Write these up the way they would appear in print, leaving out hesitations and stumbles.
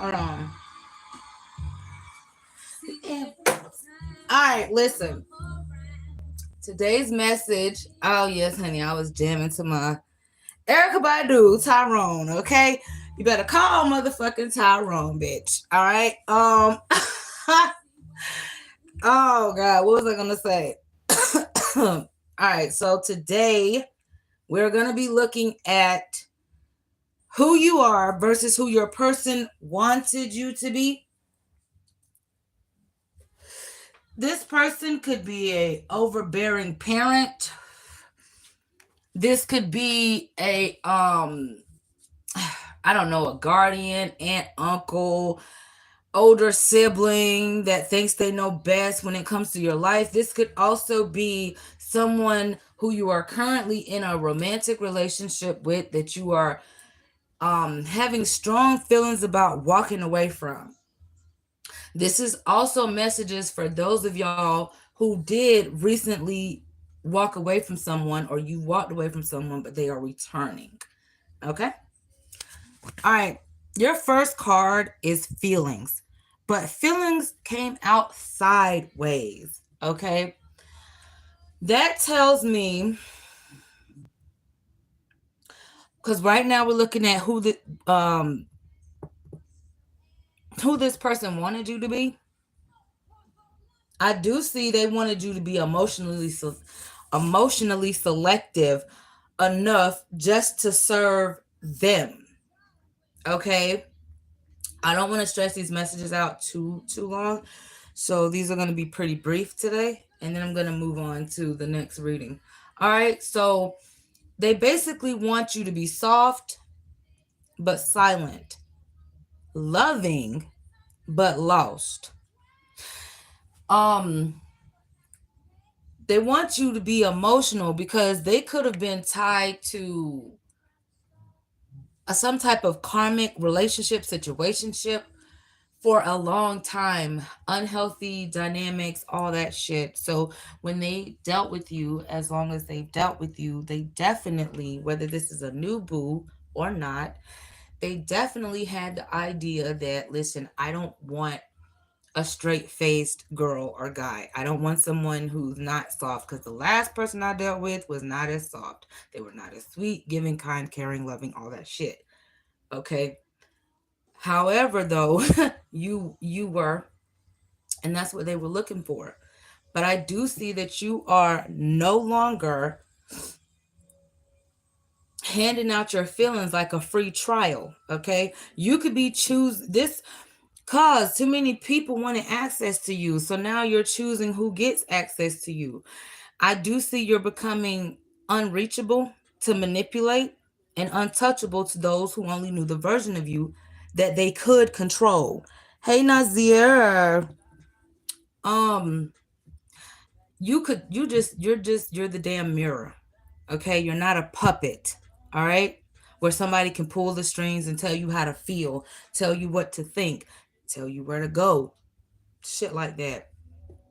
Hold on. All right, listen. Today's message. Oh yes, honey. I was jamming to my Erica Badu, Tyrone. Okay, you better call motherfucking Tyrone, bitch. All right. Oh God, what was I gonna say? All right. So today we're gonna be looking at who you are versus who your person wanted you to be. This person could be a overbearing parent. This could be a I don't know, a guardian, aunt, uncle, older sibling that thinks they know best when it comes to your life. This could also be someone who you are currently in a romantic relationship with that you are having strong feelings about walking away from. This is also messages for those of y'all who did recently walk away from someone, or you walked away from someone but they are returning. Okay? All right. Your first card is feelings, but feelings came out sideways. Okay? That tells me, because right now we're looking at who this person wanted you to be. I do see they wanted you to be emotionally selective enough just to serve them. Okay? I don't want to stress these messages out too long. So these are going to be pretty brief today, and then I'm going to move on to the next reading. All right? So they basically want you to be soft but silent, loving but lost. Um they want you to be emotional because they could have been tied to some type of karmic relationship situationship for a long time, unhealthy dynamics, all that shit. So when they dealt with you, as long as they've dealt with you, they definitely, whether this is a new boo or not, they definitely had the idea that, listen, I don't want a straight faced girl or guy. I don't want someone who's not soft, because the last person I dealt with was not as soft. They were not as sweet, giving, kind, caring, loving, all that shit. Okay. However, though, you were, and that's what they were looking for. But I do see that you are no longer handing out your feelings like a free trial. Okay. You could be choose this cause too many people wanted access to you. So now you're choosing who gets access to you. I do see you're becoming unreachable to manipulate and untouchable to those who only knew the version of you that they could control. Hey Nazir, um, you're the damn mirror. Okay, you're not a puppet. All right, where somebody can pull the strings and tell you how to feel, tell you what to think, tell you where to go, shit like that.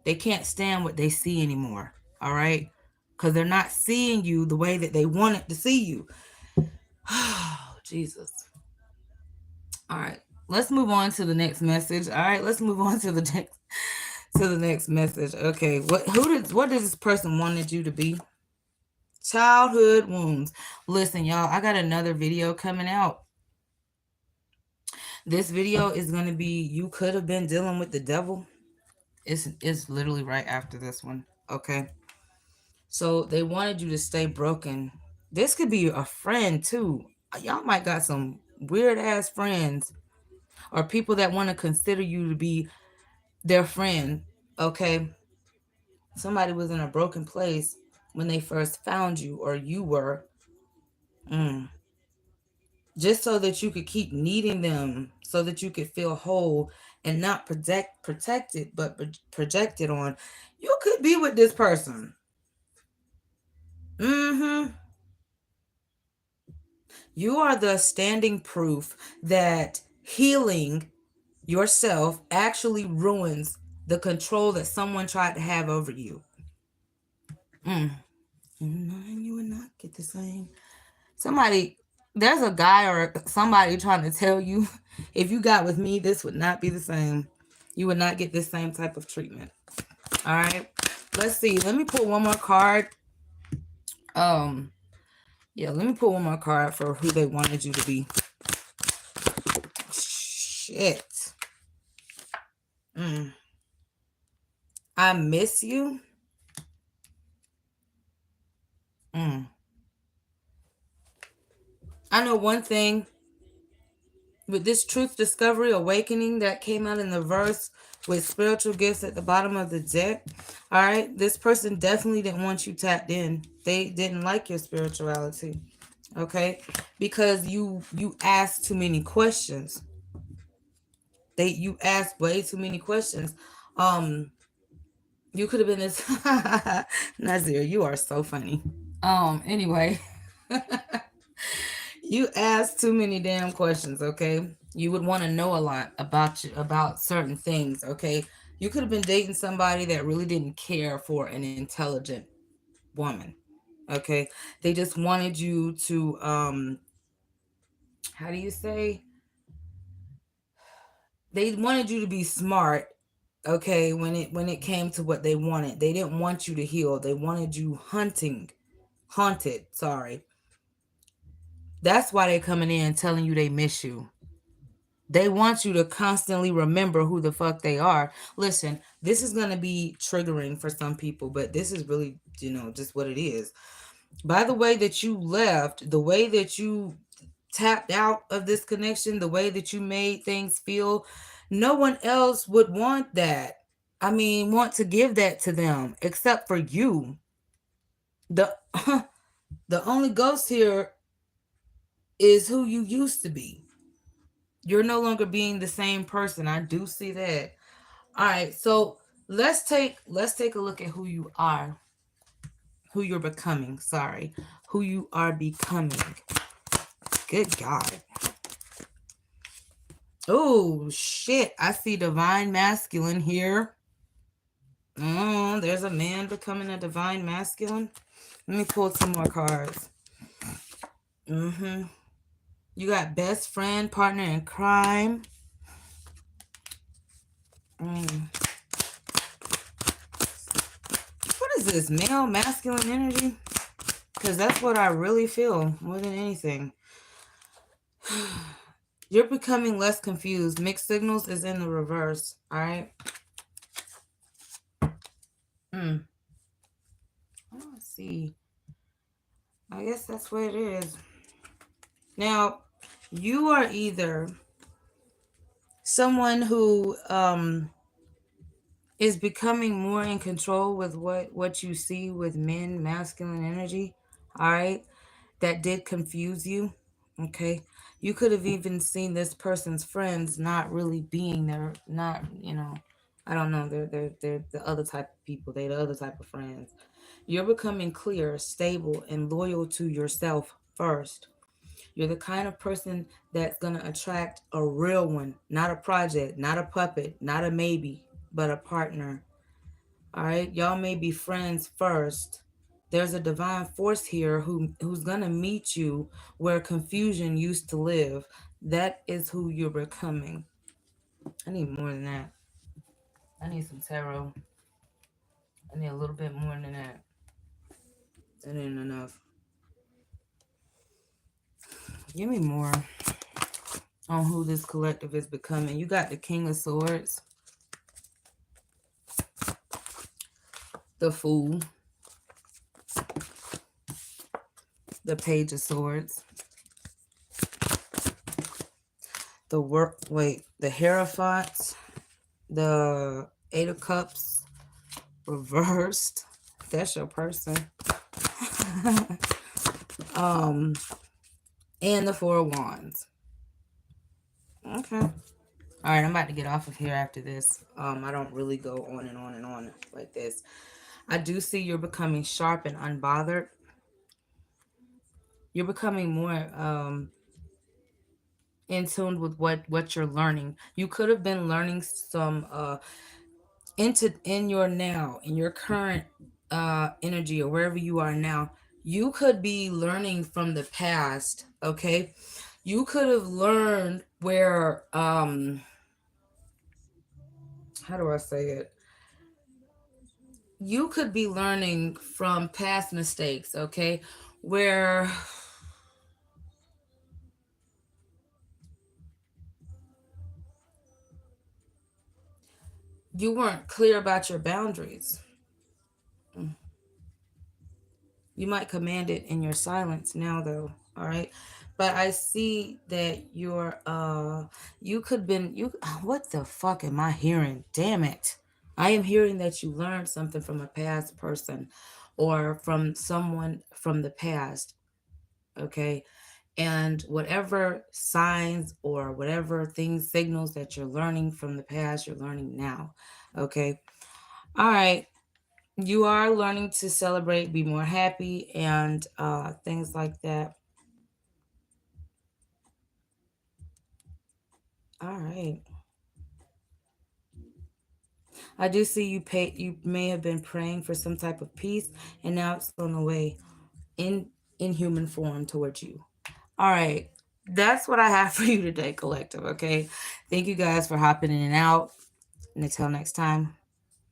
They can't stand what they see anymore. All right, because they're not seeing you the way that they wanted to see you. Oh, Jesus. All right, let's move on to the next message. All right, let's move on to the next message. Okay, what does this person wanted you to be? Childhood wounds. Listen, y'all, I got another video coming out. This video is gonna be, you could have been dealing with the devil. It's literally right after this one. Okay. So they wanted you to stay broken. This could be a friend too. Y'all might got some weird ass friends or people that want to consider you to be their friend. Okay. Somebody was in a broken place when they first found you, or you were. Mm. Just so that you could keep needing them, so that you could feel whole and not protected, but projected on. You could be with this person. Mm-hmm. You are the standing proof that healing yourself actually ruins the control that someone tried to have over you. Mm. You would not get the same. Somebody, there's a guy or somebody trying to tell you If you got with me, this would not be the same. You would not get this same type of treatment. All right. Let's see. Let me pull one more card. Um, yeah, let me pull one more card for who they wanted you to be. Shit. Mm. I miss you. Mm. I know one thing with this truth discovery awakening that came out in the verse with spiritual gifts at the bottom of the deck. All right, this person definitely didn't want you tapped in. They didn't like your spirituality. Okay, because you asked too many questions. You asked way too many questions. Um, you could have been this. Nazir, you are so funny. Anyway, you asked too many damn questions, okay? You would want to know a lot about about certain things, okay? You could have been dating somebody that really didn't care for an intelligent woman. Okay? They just wanted you to how do you say? They wanted you to be smart, okay, when it came to what they wanted. They didn't want you to heal. They wanted you haunted, sorry. That's why they're coming in telling you they miss you. They want you to constantly remember who the fuck they are. Listen, this is going to be triggering for some people, but this is really, just what it is. By the way that you left, the way that you tapped out of this connection, the way that you made things feel, no one else would want that. I mean, want to give that to them except for you. The the only ghost here is who you used to be. You're no longer being the same person. I do see that. All right, so let's take a look at who you are, who you're becoming. Sorry, who you are becoming. Good God. Oh shit! I see divine masculine here. There's a man becoming a divine masculine. Let me pull some more cards. Mm-hmm. You got best friend, partner in crime. Mm. What is this? Male masculine energy? Because that's what I really feel more than anything. You're becoming less confused. Mixed signals is in the reverse. All right. Let's see. I guess that's what it is. Now, you are either someone who is becoming more in control with what you see with men, masculine energy. All right. That did confuse you. Okay. You could have even seen this person's friends not really being there, not, I don't know, they're the other type of people, they're the other type of friends. You're becoming clear, stable, and loyal to yourself first. You're the kind of person that's going to attract a real one, not a project, not a puppet, not a maybe, but a partner. All right, y'all may be friends first. There's a divine force here who's gonna meet you where confusion used to live. That is who you're becoming. I need more than that. I need some tarot. I need a little bit more than that. That ain't enough. Give me more on who this collective is becoming. You got the King of Swords, the Fool, the Page of Swords, the Hierophant, the Eight of Cups reversed. That's your person. um, and the Four of Wands. Okay. All right, I'm about to get off of here after this. I don't really go on and on and on like this. I do see you're becoming sharp and unbothered. You're becoming more in tune with what you're learning. You could have been learning some in your now, in your current energy or wherever you are now. You could be learning from the past, okay? You could have learned where how do I say it? You could be learning from past mistakes, okay? Where you weren't clear about your boundaries. You might command it in your silence now though, all right? But I see that you could been you what the fuck am I hearing? Damn it. I am hearing that you learned something from a past person or from someone from the past, okay? And whatever signs or whatever things, signals that you're learning from the past, you're learning now, okay? All right. You are learning to celebrate, be more happy, and things like that. All right. I do see you may have been praying for some type of peace, and now it's on the way in in human form towards you. All right. That's what I have for you today, collective. Okay. Thank you guys for hopping in and out. And until next time.